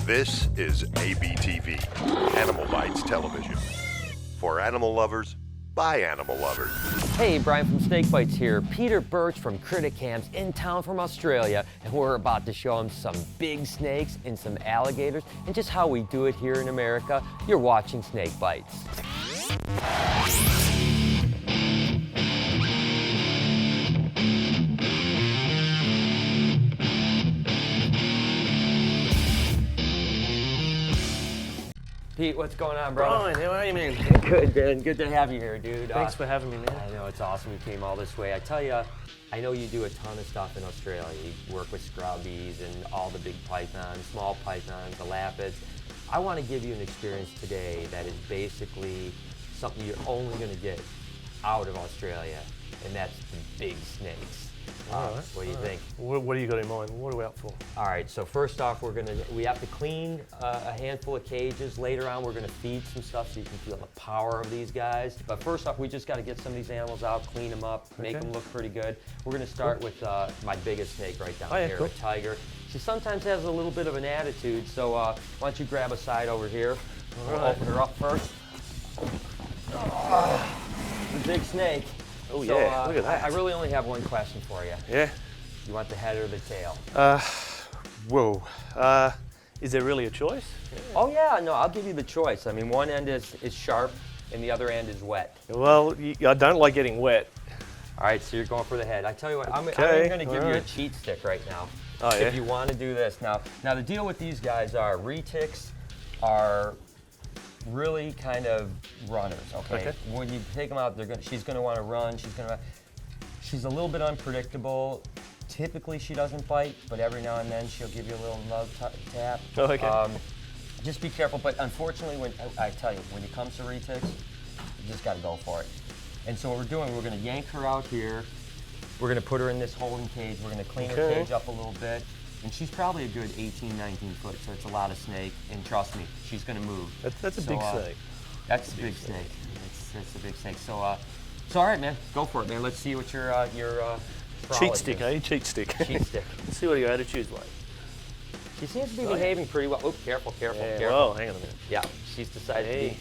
This is ABTV, Animal Bites Television. For animal lovers, by animal lovers. Hey, Brian from SnakeBytes here. Peter Birch from Critic Cam's in town from Australia, and we're about to show him some big snakes and some alligators, and just how we do it here in America. You're watching Snake Bites. Pete, what's going on, brother? Brian, how are you, man? Good, man. Good to have you here, dude. Thanks for having me, man. I know, it's awesome you came all this way. I tell you, I know you do a ton of stuff in Australia. You work with scrubbies and all the big pythons, small pythons, the lapids. I want to give you an experience today that is basically something you're only going to get out of Australia, and that's the big snakes. All right. What do you think? What do you got in mind? What are we out for? All right, so first off, we have to clean a handful of cages. Later on, we're gonna feed some stuff so you can feel the power of these guys. But first off, we just gotta get some of these animals out, clean them up, make them look pretty good. We're gonna start with my biggest snake right down here, a tiger. She sometimes has a little bit of an attitude, so why don't you grab a side over here. We'll open her up first. The big snake. Oh So, yeah, look at that. I really only have one question for you. Yeah? You want the head or the tail? Whoa. Is there really a choice? Yeah. Oh yeah, no, I'll give you the choice. I mean, one end is sharp and the other end is wet. Well, I don't like getting wet. All right, so you're going for the head. I tell you what, I'm going to give you a cheat stick right now. Oh, yeah? If you want to do this. Now the deal with these guys are retics are really kind of runners, okay? When you take them out, she's going to want to run. She's a little bit unpredictable. Typically, she doesn't bite, but every now and then she'll give you a little nub tap. Oh, okay. Just be careful. But unfortunately, when I tell you, when it comes to retics, you just got to go for it. And so what we're doing, we're going to yank her out here. We're going to put her in this holding cage. We're going to clean her cage up a little bit. And she's probably a good 18, 19 foot, so it's a lot of snake. And trust me, she's going to move. That's a big snake. That's a big snake. That's a big snake. So, all right, man, go for it, man. Let's see what your cheat stick, eh? Cheat stick. Cheat stick. Let's see what your attitude's like. She seems to be behaving pretty well. Oh, careful. Yeah, well, hang on a minute. Yeah, she's decided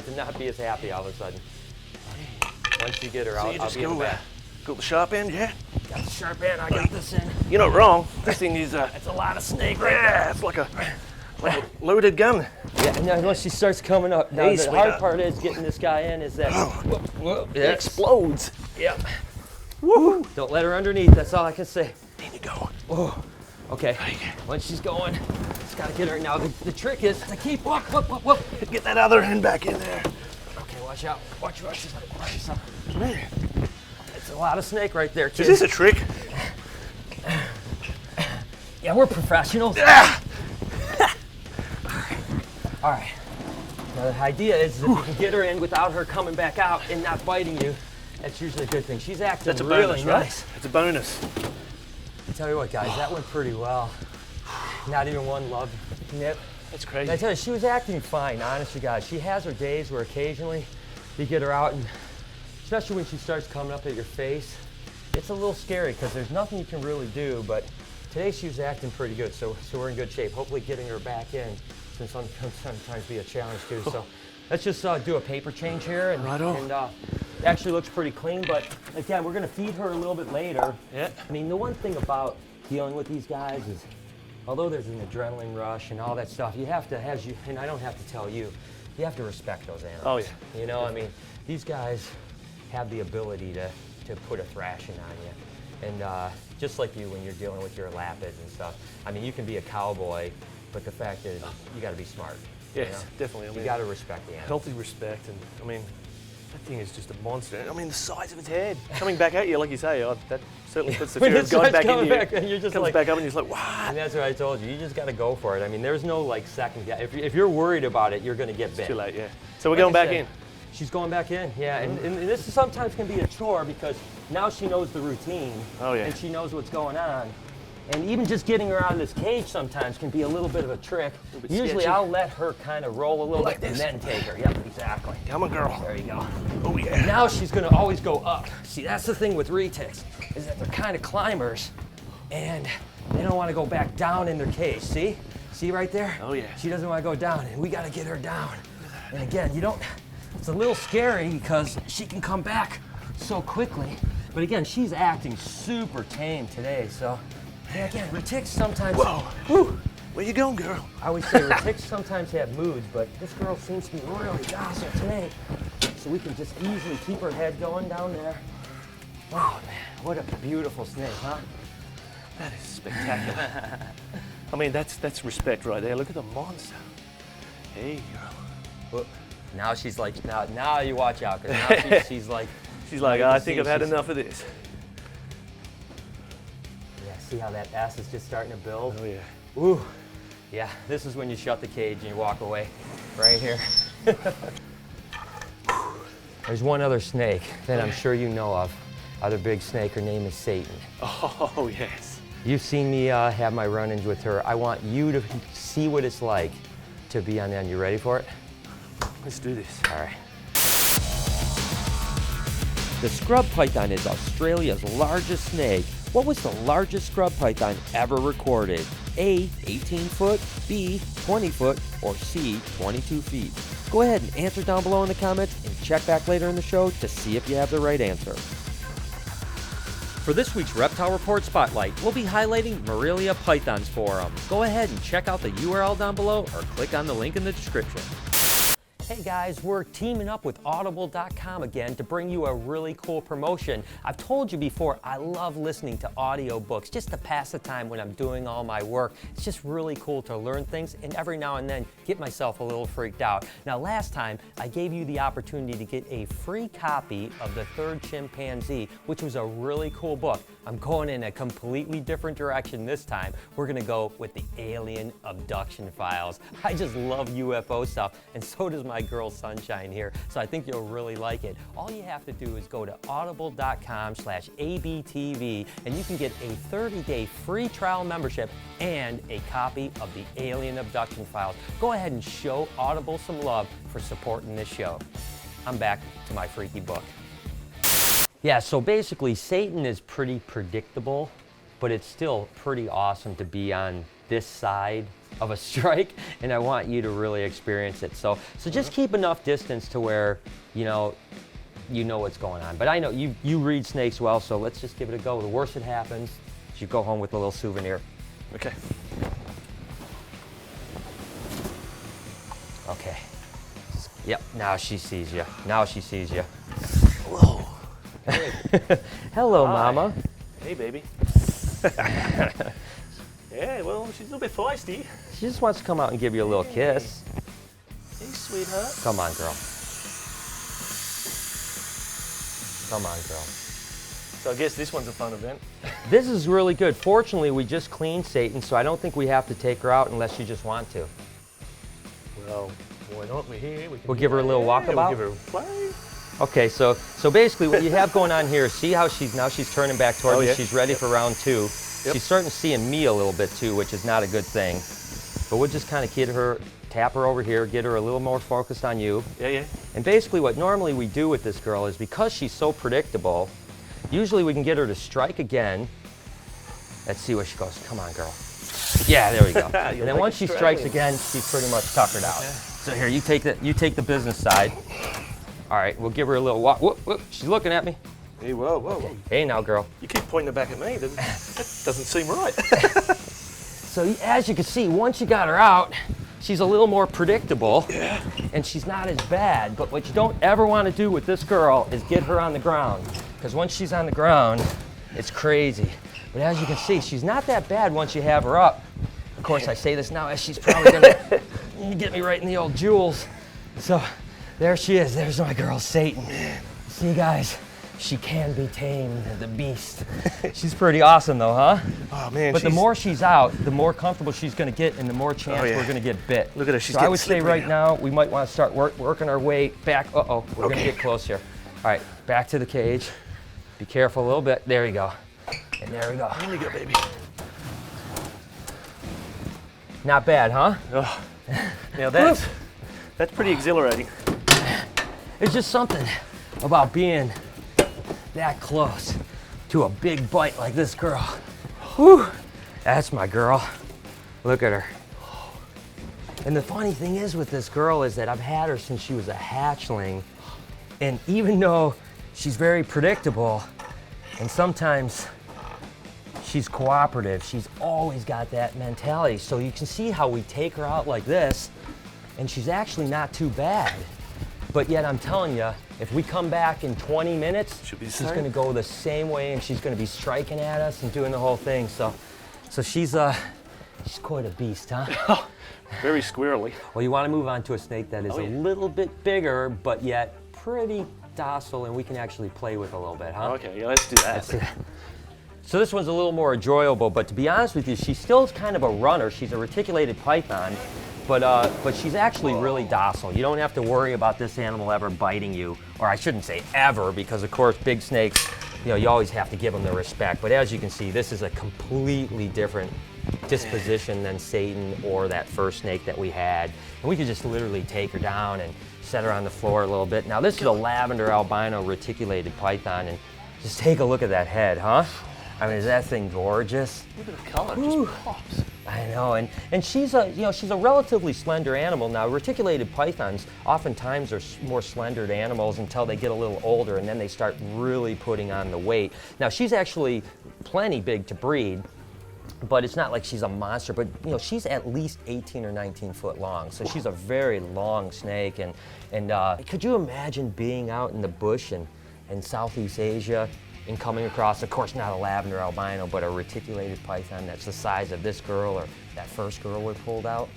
to not be as happy all of a sudden. Once you get her out, I'll be in the back. Got the sharp end, yeah? Got the sharp end. I got this in. You're not wrong. This thing is it's a lot of snake right there. Yeah, it's like a loaded gun. Yeah, now once she starts coming up. Now the hard part is getting this guy in is that It explodes. Yep. Woo! Don't let her underneath. That's all I can say. In you go. Oh, okay. Once she's going, just gotta get her. Now the trick is to keep whoop. Get that other end back in there. Okay, watch out. Watch yourself. Man, it's a lot of snake right there, kid. Is this a trick? Yeah, we're professionals. Ah! All right. Now the idea is if you can get her in without her coming back out and not biting you, that's usually a good thing. She's acting really nice. It's a bonus. I tell you what, guys, that went pretty well. Not even one love nip. That's crazy. I tell you, she was acting fine, honest to God. She has her days where occasionally you get her out, and especially when she starts coming up at your face, it's a little scary because there's nothing you can really do, but today she was acting pretty good, so we're in good shape. Hopefully getting her back in can sometimes be a challenge too. So let's just do a paper change here, and it actually looks pretty clean, but again, we're gonna feed her a little bit later. Yeah. I mean, the one thing about dealing with these guys is, although there's an adrenaline rush and all that stuff, you have to, and I don't have to tell you, you have to respect those animals. Oh yeah. You know, I mean, these guys have the ability to put a thrashing on you. And just like you when you're dealing with your lapids and stuff, I mean, you can be a cowboy, but the fact is, you gotta be smart. Yes, you know? definitely. I mean, you gotta respect the animal. Healthy respect, and I mean, that thing is just a monster. I mean, the size of its head. Coming back at you, like you say, that certainly puts the fear of God back into you. And you're just comes like, back up and you're just like, what? And that's what I told you. You just got to go for it. I mean, there's no like second guess. If you're worried about it, you're going to get bit. Too late, yeah. So we're going back in. She's going back in, yeah. And this sometimes can be a chore because now she knows the routine. Oh, yeah. And she knows what's going on. And even just getting her out of this cage sometimes can be a little bit of a trick. Usually sketchy. I'll let her kind of roll a little Like bit this. and then take her. Yep, exactly. Come on, girl. There you go. Oh, yeah. Now she's gonna always go up. See, that's the thing with retics, is that they're kind of climbers and they don't want to go back down in their cage, see? See right there? Oh yeah. She doesn't want to go down, and we got to get her down. And again, it's a little scary because she can come back so quickly. But again, she's acting super tame today, so yeah, again, retics sometimes. Whoa. Whew, Where you going, girl? I always say retics sometimes have moods, but this girl seems to be really docile today. So we can just easily keep her head going down there. Oh man, what a beautiful snake, huh? That is spectacular. I mean, that's respect right there. Look at the monster. Hey, girl. Whoop. Now she's like, now you watch out, because now she's like. She's like, I think I've had enough of this. Yeah, see how that ass is just starting to build? Oh yeah. Ooh. Yeah, this is when you shut the cage and you walk away. Right here. There's one other snake that I'm sure you know of. Other big snake, her name is Satan. Oh yes. You've seen me have my run-ins with her. I want you to see what it's like to be on the end. You ready for it? Let's do this. All right. The scrub python is Australia's largest snake. What was the largest scrub python ever recorded? A, 18 foot, B, 20 foot, or C, 22 feet? Go ahead and answer down below in the comments and check back later in the show to see if you have the right answer. For this week's Reptile Report Spotlight, we'll be highlighting Morelia Python's forum. Go ahead and check out the URL down below or click on the link in the description. Hey guys, we're teaming up with Audible.com again to bring you a really cool promotion. I've told you before, I love listening to audiobooks just to pass the time when I'm doing all my work. It's just really cool to learn things and every now and then get myself a little freaked out. Now last time, I gave you the opportunity to get a free copy of The Third Chimpanzee, which was a really cool book. I'm going in a completely different direction this time. We're gonna go with the alien abduction files. I just love UFO stuff, and so does my girl Sunshine here, so I think you'll really like it. All you have to do is go to audible.com/ABTV, and you can get a 30-day free trial membership and a copy of the alien abduction files. Go ahead and show Audible some love for supporting this show. I'm back to my freaky book. Yeah, so basically Satan is pretty predictable, but it's still pretty awesome to be on this side of a strike, and I want you to really experience it. So just keep enough distance to where you know what's going on. But I know you read snakes well, so let's just give it a go. The worst that happens is you go home with a little souvenir. Okay. Okay. Yep, now she sees you. Now she sees you. Whoa. Hello, Hi. Mama. Hey, baby. Yeah, well, she's a little bit feisty. She just wants to come out and give you a little kiss. Hey, sweetheart. Come on, girl. Come on, girl. So I guess this one's a fun event. This is really good. Fortunately, we just cleaned Satan, so I don't think we have to take her out unless you just want to. Well, why not? We're here. We can We'll give her a little walkabout? We'll give her a play. Okay, so basically what you have going on here, see how she's turning back towards you. She's ready for round two. Yep. She's starting to see me a little bit too, which is not a good thing. But we'll just kind of tap her over here, get her a little more focused on you. Yeah. And basically what normally we do with this girl is because she's so predictable, usually we can get her to strike again. Let's see where she goes. Come on, girl. Yeah, there we go. And then once she strikes again, she's pretty much tuckered out. Yeah. So here, you take the business side. All right, we'll give her a little walk. Whoop, whoop. She's looking at me. Hey, whoa. Hey now, girl. You keep pointing it back at me. That doesn't seem right. So as you can see, once you got her out, she's a little more predictable. Yeah. And she's not as bad. But what you don't ever want to do with this girl is get her on the ground. Because once she's on the ground, it's crazy. But as you can see, she's not that bad once you have her up. Of course, I say this now as she's probably going to get me right in the old jewels. So there she is. There's my girl, Satan. See, guys, she can be tamed, the beast. She's pretty awesome, though, huh? Oh, man. But the more she's out, the more comfortable she's going to get and the more chance yeah. we're going to get bit. Look at her. She's so I getting would say slippery right now, we might want to start working our way back. Uh-oh, we're going to get close here. All right, back to the cage. Be careful a little bit. There you go. And there we go. Here we go, baby. Not bad, huh? Oh. Now that's pretty exhilarating. There's just something about being that close to a big bite like this girl. Whew, that's my girl. Look at her. And the funny thing is with this girl is that I've had her since she was a hatchling. And even though she's very predictable and sometimes she's cooperative, she's always got that mentality. So you can see how we take her out like this and she's actually not too bad. But yet I'm telling you, if we come back in 20 minutes, she's gonna go the same way and she's gonna be striking at us and doing the whole thing. So she's quite a beast, huh? Very squirrely. Well, you wanna move on to a snake that is a little bit bigger, but yet pretty docile and we can actually play with a little bit, huh? Okay, yeah, let's do that. So this one's a little more enjoyable, but to be honest with you, she still is kind of a runner. She's a reticulated python, but she's actually really docile. You don't have to worry about this animal ever biting you, or I shouldn't say ever, because of course big snakes, you know, you always have to give them the respect. But as you can see, this is a completely different disposition than Satan or that first snake that we had. And we could just literally take her down and set her on the floor a little bit. Now this is a lavender albino reticulated python, and just take a look at that head, huh? I mean, is that thing gorgeous? Look at the color, it just pops. I know, and she's a relatively slender animal. Now, reticulated pythons oftentimes are more slendered animals until they get a little older, and then they start really putting on the weight. Now, she's actually plenty big to breed, but it's not like she's a monster. But you know, she's at least 18 or 19 foot long, so she's a very long snake. And could you imagine being out in the bush in Southeast Asia and coming across, of course, not a lavender albino, but a reticulated python that's the size of this girl or that first girl we pulled out?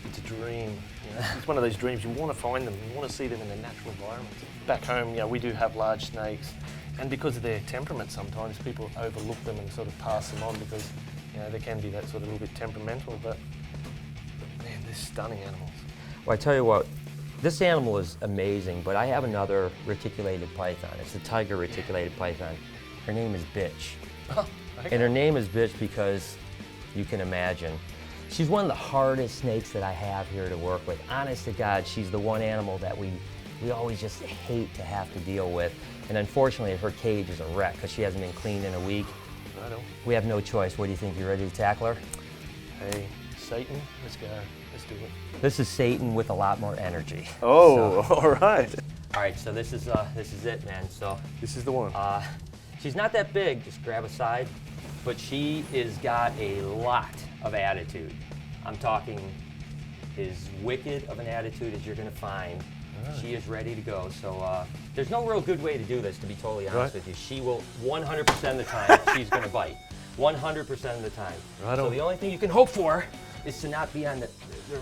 It's a dream. You know? It's one of those dreams. You want to find them. You want to see them in their natural environment. Back home, you know, we do have large snakes, and because of their temperament, sometimes people overlook them and sort of pass them on because, you know, they can be that sort of a little bit temperamental. But man, they're stunning animals. Well, I tell you what. This animal is amazing, but I have another reticulated python. It's a tiger reticulated python. Her name is Birch. Oh, okay. And her name is Birch because you can imagine. She's one of the hardest snakes that I have here to work with. Honest to God, she's the one animal that we always just hate to have to deal with. And unfortunately, her cage is a wreck because she hasn't been cleaned in a week. Righto. We have no choice. What do you think? You ready to tackle her? Hey, Satan, let's go. Let's do it. This is Satan with a lot more energy. Oh, so, all right. All right, so this is it, man. So this is the one. She's not that big, just grab a side, but she has got a lot of attitude. I'm talking as wicked of an attitude as you're gonna find. Right. She is ready to go. So there's no real good way to do this, to be totally honest with you. She will 100% of the time, she's gonna bite. 100% of the time. Right. So the only thing you can hope for is to not be on the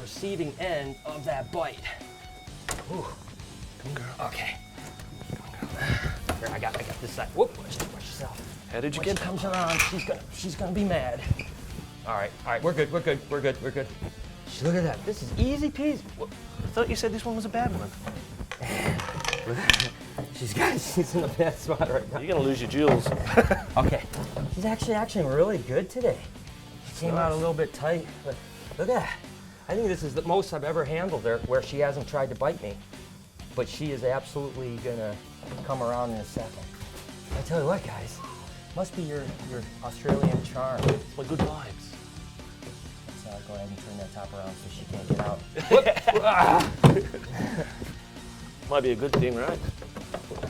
receiving end of that bite. Ooh. Come girl. Okay. Here, I got this side. Whoop, watch yourself. How did you when get she comes around, she's gonna be mad. All right, we're good. Look at that. This is easy peasy. I thought you said this one was a bad one. She's in a bad spot right now. You're gonna lose your jewels. Okay. She's actually really good today. She came out a little bit tight, but look at that. I think this is the most I've ever handled her where she hasn't tried to bite me. But she is absolutely gonna come around in a second. I tell you what, guys, must be your Australian charm. It's my good vibes. Let's go ahead and turn that top around so she can't get out. Might be a good thing, right?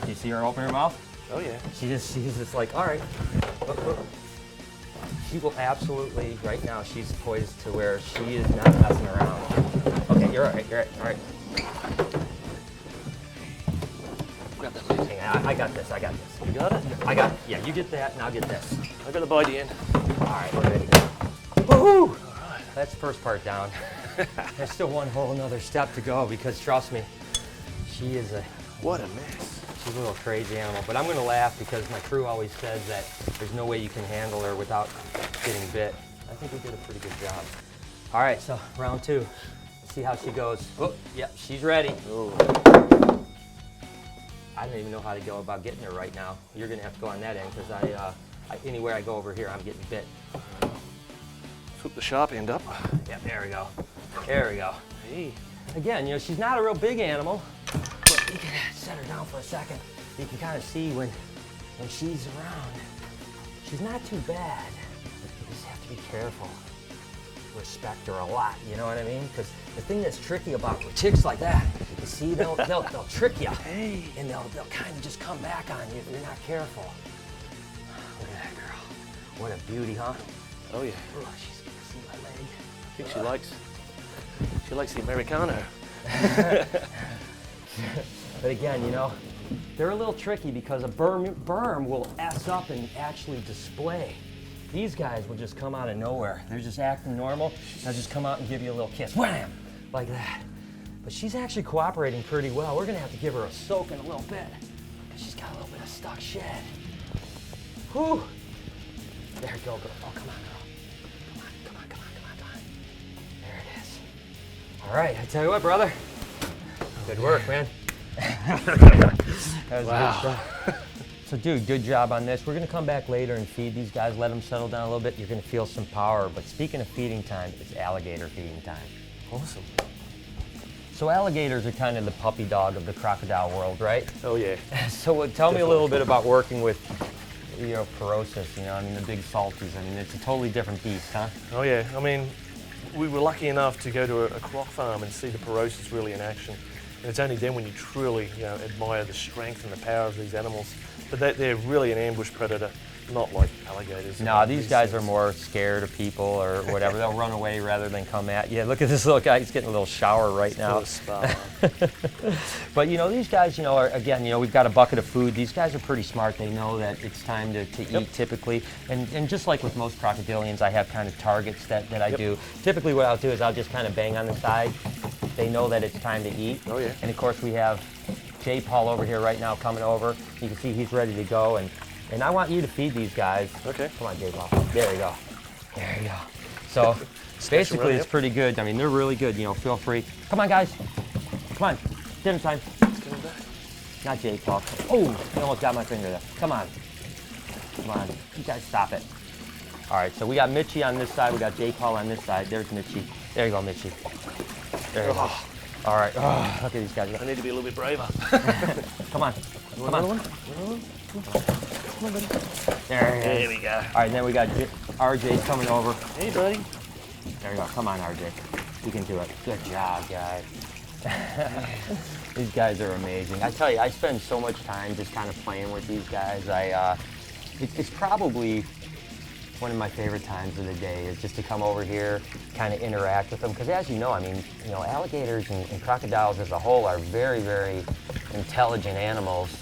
Do you see her open her mouth? Oh yeah. She's just like, all right. She will absolutely, right now, she's poised to where she is not messing around. Okay, you're all right. Grab that lid. Hang on, I got this. You got it? I got it. Yeah, you get that, and I'll get this. I got the bitey in. All right, we're ready to go. Woohoo! All right. That's the first part down. There's still one whole another step to go because, trust me, she is what a mess. She's a little crazy animal, but I'm going to laugh because my crew always says that there's no way you can handle her without getting bit. I think we did a pretty good job. All right, so round two. Let's see how she goes. Oh, yep, she's ready. Ooh. I don't even know how to go about getting her right now. You're going to have to go on that end because anywhere I go over here, I'm getting bit. Flip the sharp end up. Yep, there we go. There we go. Hey. Again, you know, she's not a real big animal, but you can set her down for a second. You can kind of see when she's around. She's not too bad. You just have to be careful. respect her a lot, you know what I mean? Because the thing that's tricky about chicks like that, you see, they'll trick you, and they'll kind of just come back on you if you're not careful. Look at that girl. What a beauty, huh? Oh yeah. Oh, she's gonna see my leg. I think she likes the Americano. But again, you know, they're a little tricky because a berm will S up and actually display. These guys will just come out of nowhere. They're just acting normal. They'll just come out and give you a little kiss, wham, like that. But she's actually cooperating pretty well. We're gonna have to give her a soak in a little bit. She's got a little bit of stuck shed. Whew. There you go, girl. Oh, come on, girl. Come on. There it is. All right, I tell you what, brother. Good work, man. That was Wow. good stuff. So dude, good job on this. We're gonna come back later and feed these guys, let them settle down a little bit. You're gonna feel some power, but speaking of feeding time, it's alligator feeding time. Awesome. So alligators are kind of the puppy dog of the crocodile world, right? Oh yeah. So tell me a little bit about working with, you know, Porosus, you know, I mean the big salties. I mean, it's a totally different beast, huh? Oh yeah. I mean, we were lucky enough to go to a croc farm and see the Porosus really in action. And it's only then when you truly, you know, admire the strength and the power of these animals. But they're really an ambush predator, not like alligators. No, these guys are more scared of people or whatever. They'll run away rather than come at you. Look at this little guy, he's getting a little shower right now. But you know, these guys, you know, are, again, you know, we've got a bucket of food. These guys are pretty smart. They know that it's time to eat typically. And just like with most crocodilians, I have kind of targets that I do. Typically what I'll do is I'll just kind of bang on the side. They know that it's time to eat. Oh yeah. And of course we have J. Paul over here right now coming over. You can see he's ready to go. And I want you to feed these guys. Okay. Come on, J. Paul. There you go. There you go. So basically it's pretty good. I mean, they're really good. You know, feel free. Come on, guys. Come on. Dinner time. Not J. Paul. Oh, I almost got my finger there. Come on. Come on. You guys stop it. All right, so we got Mitchie on this side. We got J. Paul on this side. There's Mitchie. There you go, Mitchie. There you go. All right. Oh, look at these guys. I need to be a little bit braver. Come on. Come on. There he is. There we go. All right, then we got RJ coming over. Hey, buddy. There you go. Come on, RJ. You can do it. Good job, guys. These guys are amazing. I tell you, I spend so much time just kind of playing with these guys. It's probably one of my favorite times of the day is just to come over here, kind of interact with them. Because as you know, I mean, you know, alligators and crocodiles as a whole are very, very intelligent animals,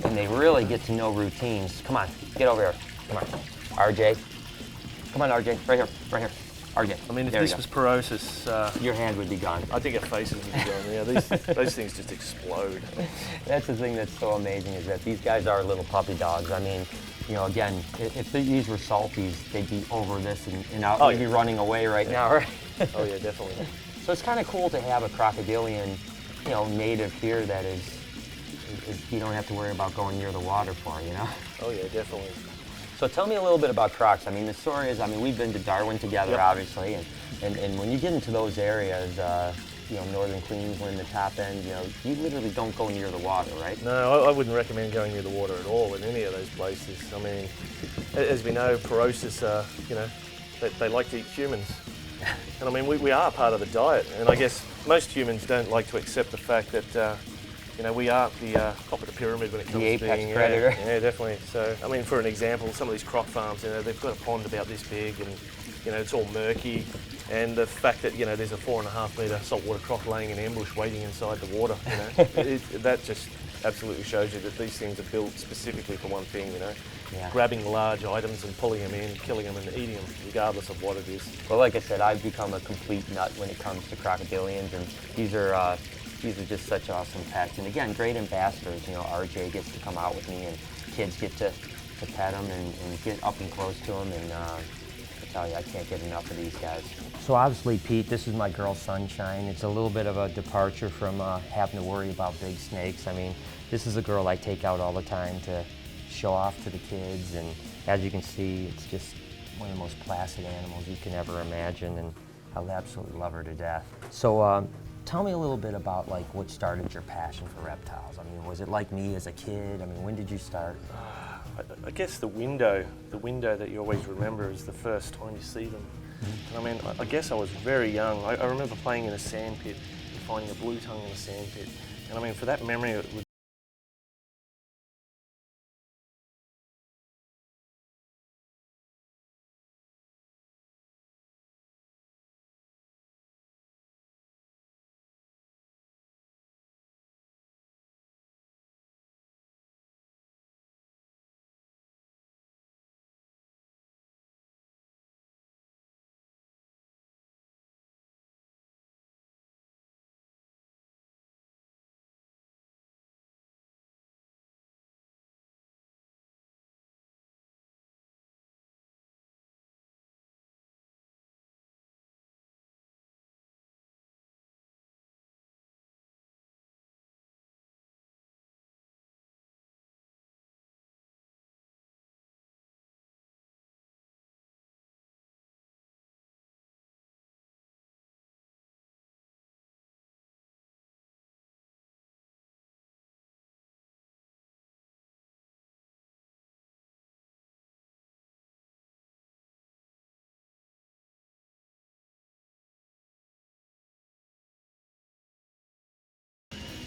and they really get to know routines. Come on, get over here. Come on, RJ. Come on, RJ. Right here. Right here. RJ. I mean, if there this was Porosus, your hand would be gone. I think our faces would be gone. Yeah, those things just explode. That's the thing that's so amazing is that these guys are little puppy dogs. I mean, you know, again, if these were salties, they'd be over this and out. They'd be running away right now, right? Oh yeah, definitely. So it's kind of cool to have a crocodilian, you know, native here that is you don't have to worry about going near the water for, you know? Oh yeah, definitely. So tell me a little bit about crocs. I mean, the story is, I mean, we've been to Darwin together, obviously, and when you get into those areas, you know, northern Queensland, the top end, you know, you literally don't go near the water, right? No, I wouldn't recommend going near the water at all in any of those places. I mean, as we know, Porosus, you know, they like to eat humans. And I mean, we are part of the diet, and I guess most humans don't like to accept the fact that, you know, we are the top of the pyramid when it comes to being apex predator. Yeah, definitely. So, I mean, for an example, some of these croc farms, you know, they've got a pond about this big, and you know, it's all murky. And the fact that, you know, there's a 4.5 metre saltwater croc laying in ambush waiting inside the water, you know, that just absolutely shows you that these things are built specifically for one thing, you know, grabbing large items and pulling them in, killing them and eating them, regardless of what it is. Well, like I said, I've become a complete nut when it comes to crocodilians, and these are just such awesome pets. And again, great ambassadors. You know, RJ gets to come out with me, and kids get to pet them and get up and close to them. And I tell you, I can't get enough of these guys. So obviously, Pete, this is my girl Sunshine. It's a little bit of a departure from having to worry about big snakes. I mean, this is a girl I take out all the time to show off to the kids. And as you can see, it's just one of the most placid animals you can ever imagine. And I absolutely love her to death. So tell me a little bit about like what started your passion for reptiles. I mean, was it like me as a kid? I mean, when did you start? I guess the window that you always remember is the first time you see them. And I mean, I guess I was very young. I remember playing in a sand pit and finding a blue tongue in a sand pit. And I mean, for that memory, it was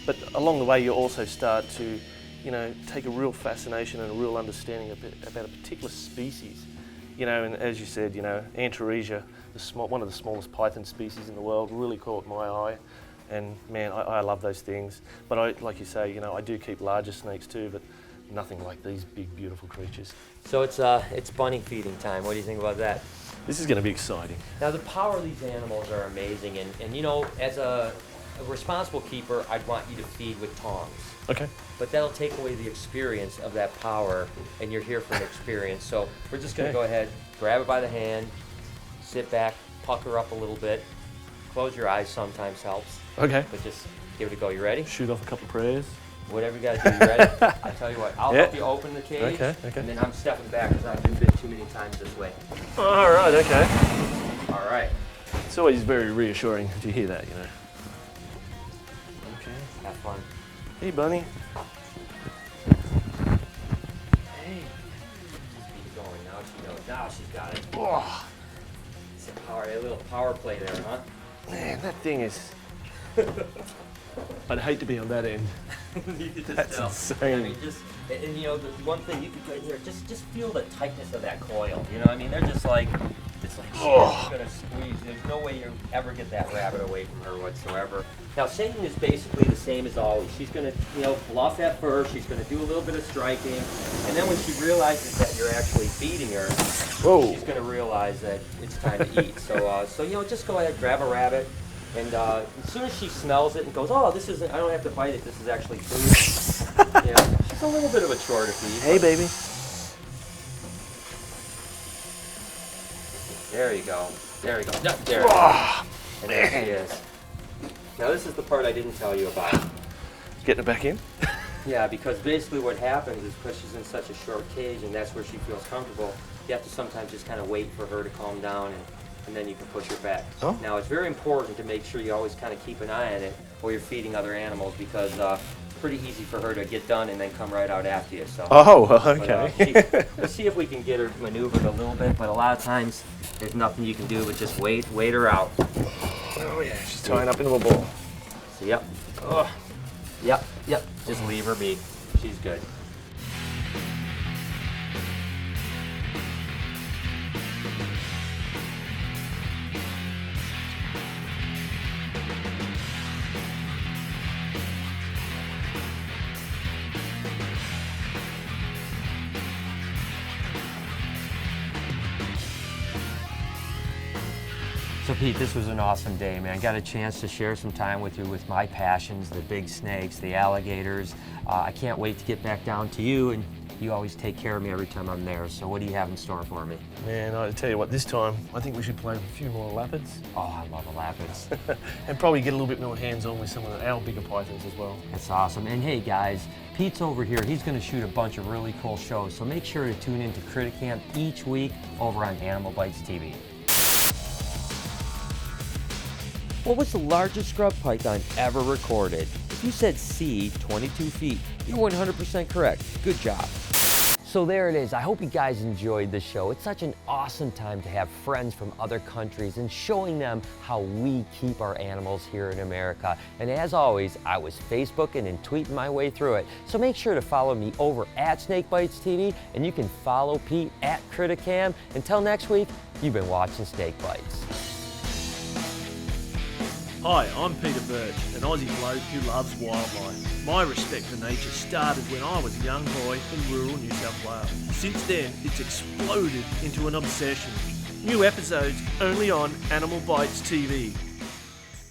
But along the way, you also start to, you know, take a real fascination and a real understanding about a particular species. You know, and as you said, you know, Antaresia, one of the smallest python species in the world, really caught my eye. And man, I love those things. But like you say, you know, I do keep larger snakes too, but nothing like these big, beautiful creatures. So it's bunny feeding time. What do you think about that? This is going to be exciting. Now the power of these animals are amazing, and you know, as a responsible keeper, I'd want you to feed with tongs. Okay. But that'll take away the experience of that power, and you're here for an experience. So we're just gonna go ahead, grab it by the hand, sit back, pucker up a little bit, close your eyes sometimes helps. Okay. But just give it a go. You ready? Shoot off a couple of prayers. Whatever you gotta do, you ready? I tell you what, I'll help you open the cage, Okay. and then I'm stepping back because I've been too many times this way. All right, okay. All right. It's always very reassuring to hear that, you know. Okay. Have fun. Hey, bunny. Hey. Just keep going. Now she knows. Now she's got it. Oh, It's a little power play there, huh? man, that thing is... I'd hate to be on that end. That's insane. I mean, and you know, the one thing you could go in here, just feel the tightness of that coil. You know what I mean? They're just like, it's like, she's gonna squeeze. There's no way you ever get that rabbit away from her whatsoever. Now, Satan is basically the same as always. She's gonna, you know, bluff at first. She's gonna do a little bit of striking, and then when she realizes that you're actually feeding her, she's gonna realize that it's time to eat. So you know, just go ahead, grab a rabbit. And as soon as she smells it and goes, oh, this isn't, I don't have to bite it, this is actually food. You know, she's a little bit of a chore to feed. Hey, baby. There you go. There you go. No, there you go. And there she is. Now this is the part I didn't tell you about. Getting it back in? Yeah, because basically what happens is because she's in such a short cage and that's where she feels comfortable, you have to sometimes just kind of wait for her to calm down and then you can push her back. Oh. Now it's very important to make sure you always kind of keep an eye on it while you're feeding other animals because it's pretty easy for her to get done and then come right out after you. So. Oh, okay. But, let's see if we can get her maneuvered a little bit, but a lot of times there's nothing you can do but just wait her out. Oh yeah, she's tying up into a ball. So yep. Oh. Yep. Just leave her be. She's good. So Pete, this was an awesome day, man. Got a chance to share some time with you with my passions, the big snakes, the alligators. I can't wait to get back down to you, and you always take care of me every time I'm there. So what do you have in store for me? Man, I tell you what, this time I think we should play with a few more lapids. Oh, I love the lapids. And probably get a little bit more hands-on with some of our bigger pythons as well. That's awesome. And hey guys, Pete's over here. He's going to shoot a bunch of really cool shows. So make sure to tune into Criticamp each week over on AnimalBytesTV. What was the largest scrub python ever recorded? If you said C, 22 feet, you're 100% correct. Good job. So there it is. I hope you guys enjoyed the show. It's such an awesome time to have friends from other countries and showing them how we keep our animals here in America. And as always, I was Facebooking and tweeting my way through it. So make sure to follow me over at SnakeBytesTV, and you can follow Pete at Criticam. Until next week, you've been watching Snake Bites. Hi, I'm Peter Birch, an Aussie bloke who loves wildlife. My respect for nature started when I was a young boy in rural New South Wales. Since then, it's exploded into an obsession. New episodes only on AnimalBytesTV.